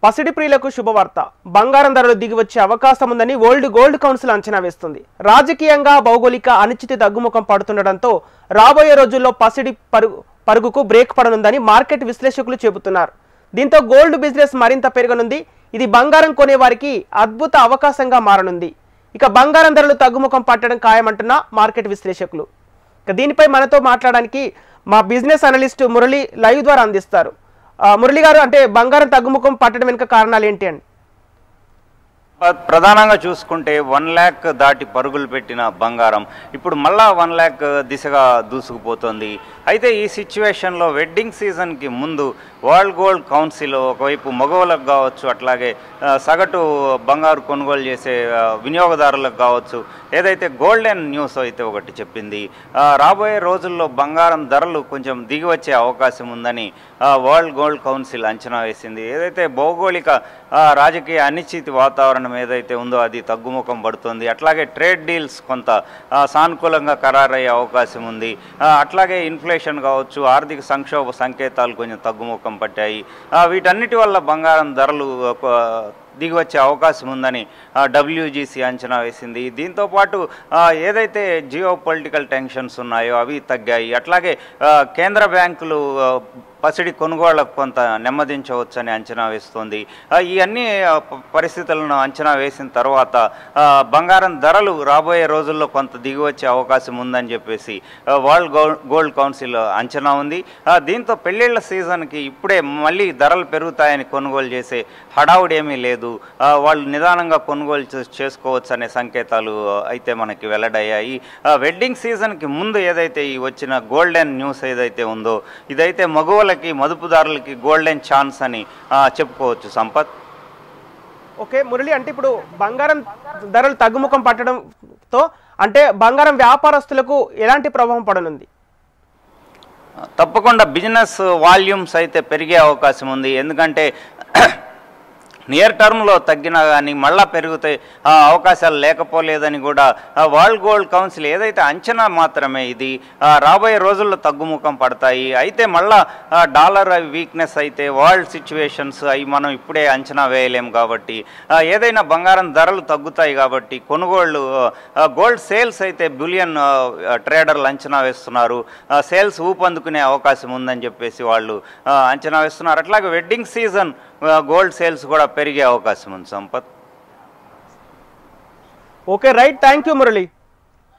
పసిడి ప్రియులకు శుభవార్త. బంగారం ధరలు దిగివచ్చే అవకాశం ఉందని వరల్డ్ గోల్డ్ కౌన్సిల్ అంచనా వేస్తుంది. రాజకీయంగా భౌగోళిక అనిశ్చితి తగ్గుముఖం పడుతుండటంతో రాబోయే రోజుల్లో పసిడి పరుగుకు బ్రేక్ పడనుందని మార్కెట్ విశ్లేషకులు చెబుతున్నారు. దీంతో గోల్డ్ బిజినెస్ మరింత పెరగనుంది. ఇది బంగారం కొనేవారికి అద్భుత అవకాశంగా మారనుంది. ఇక బంగారం ధరలు తగ్గుముఖం పట్టడం ఖాయమంటున్న మార్కెట్ విశ్లేషకులు. ఇక దీనిపై మనతో మాట్లాడడానికి మా బిజినెస్ అనలిస్ట్ మురళి లైవ్ ద్వారా అందిస్తారు. మురళి గారు, అంటే బంగారం తగ్గుముఖం పట్టడం వెనుక కారణాలు ఏంటి అండి? ప్రధానంగా చూసుకుంటే 1 లక్ష దాటి పరుగులు పెట్టిన బంగారం ఇప్పుడు మళ్ళా 1 లక్ష దిశగా దూసుకుపోతుంది. అయితే ఈ సిచ్యువేషన్లో వెడ్డింగ్ సీజన్కి ముందు వరల్డ్ గోల్డ్ కౌన్సిల్ ఒకవైపు మగవాళ్ళకు కావచ్చు, అట్లాగే సగటు బంగారు కొనుగోలు చేసే వినియోగదారులకు కావచ్చు, ఏదైతే గోల్డెన్ న్యూస్ అయితే ఒకటి చెప్పింది. రాబోయే రోజుల్లో బంగారం ధరలు కొంచెం దిగి వచ్చే అవకాశం ఉందని వరల్డ్ గోల్డ్ కౌన్సిల్ అంచనా వేసింది. ఏదైతే భౌగోళిక రాజకీయ అనిశ్చితి వాతావరణం ఏదైతే ఉందో అది తగ్గుముఖం పడుతుంది. అట్లాగే ట్రేడ్ డీల్స్ కొంత సానుకూలంగా ఖరారయ్యే అవకాశం ఉంది. అట్లాగే ఇన్ఫ్లేషన్ కావచ్చు, ఆర్థిక సంక్షోభ సంకేతాలు కొంచెం తగ్గుముఖం పట్టాయి. వీటన్నిటి వల్ల బంగారం ధరలు దిగివచ్చే అవకాశం ఉందని WGC అంచనా వేసింది. దీంతోపాటు ఏదైతే జియో పొలిటికల్ టెన్షన్స్ ఉన్నాయో అవి తగ్గాయి. అట్లాగే కేంద్ర బ్యాంకులు పసిడి కొనుగోళ్లకు కొంత నెమ్మదించవచ్చని అంచనా వేస్తుంది. ఈ అన్ని పరిస్థితులను అంచనా వేసిన తర్వాత బంగారం ధరలు రాబోయే రోజుల్లో కొంత దిగివచ్చే అవకాశం ఉందని చెప్పేసి వరల్డ్ గోల్డ్ కౌన్సిల్ అంచనా ఉంది. దీంతో పెళ్ళిళ్ళ సీజన్కి ఇప్పుడే మళ్ళీ ధరలు పెరుగుతాయని కొనుగోలు చేసే హడావుడి ఏమీ లేదు. వాళ్ళు నిదానంగా కొనుగోలు చేసుకోవచ్చు అనే సంకేతాలు అయితే మనకి వెల్లడయ్యాయి. వెడ్డింగ్ సీజన్కి ముందు ఏదైతే ఈ వచ్చిన గోల్డెన్ న్యూస్ ఏదైతే ఉందో ఇదైతే మగువలకి మదుపుదారులకి గోల్డెన్ ఛాన్స్ అని చెప్పుకోవచ్చు. సంపత్. ఓకే మురళి, అంటే ఇప్పుడు బంగారం ధరలు తగ్గుముఖం పట్టడంతో అంటే బంగారం వ్యాపారస్తులకు ఎలాంటి ప్రభావం పడనుంది? తప్పకుండా బిజినెస్ వాల్యూమ్స్ అయితే పెరిగే అవకాశం ఉంది. ఎందుకంటే నియర్ టర్మ్లో తగ్గినా కానీ మళ్ళా పెరుగుతాయి అవకాశాలు లేకపోలేదని కూడా వరల్డ్ గోల్డ్ కౌన్సిల్ ఏదైతే అంచనా మాత్రమే ఇది. రాబోయే రోజుల్లో తగ్గుముఖం పడతాయి. అయితే మళ్ళా డాలర్ వీక్నెస్ అయితే వరల్డ్ సిచ్యువేషన్స్ అవి మనం ఇప్పుడే అంచనా వేయలేము కాబట్టి ఏదైనా బంగారం ధరలు తగ్గుతాయి కాబట్టి కొనుగోళ్ళు గోల్డ్ సేల్స్ అయితే బిలియన్ ట్రేడర్లు అంచనా వేస్తున్నారు. సేల్స్ ఊపందుకునే అవకాశం ఉందని చెప్పేసి వాళ్ళు అంచనా వేస్తున్నారు. అట్లాగే వెడ్డింగ్ సీజన్ గోల్డ్ సేల్స్ కూడా పెరిగే అవకాశం ఉంది. Sampath. Okay right, thank you Murali.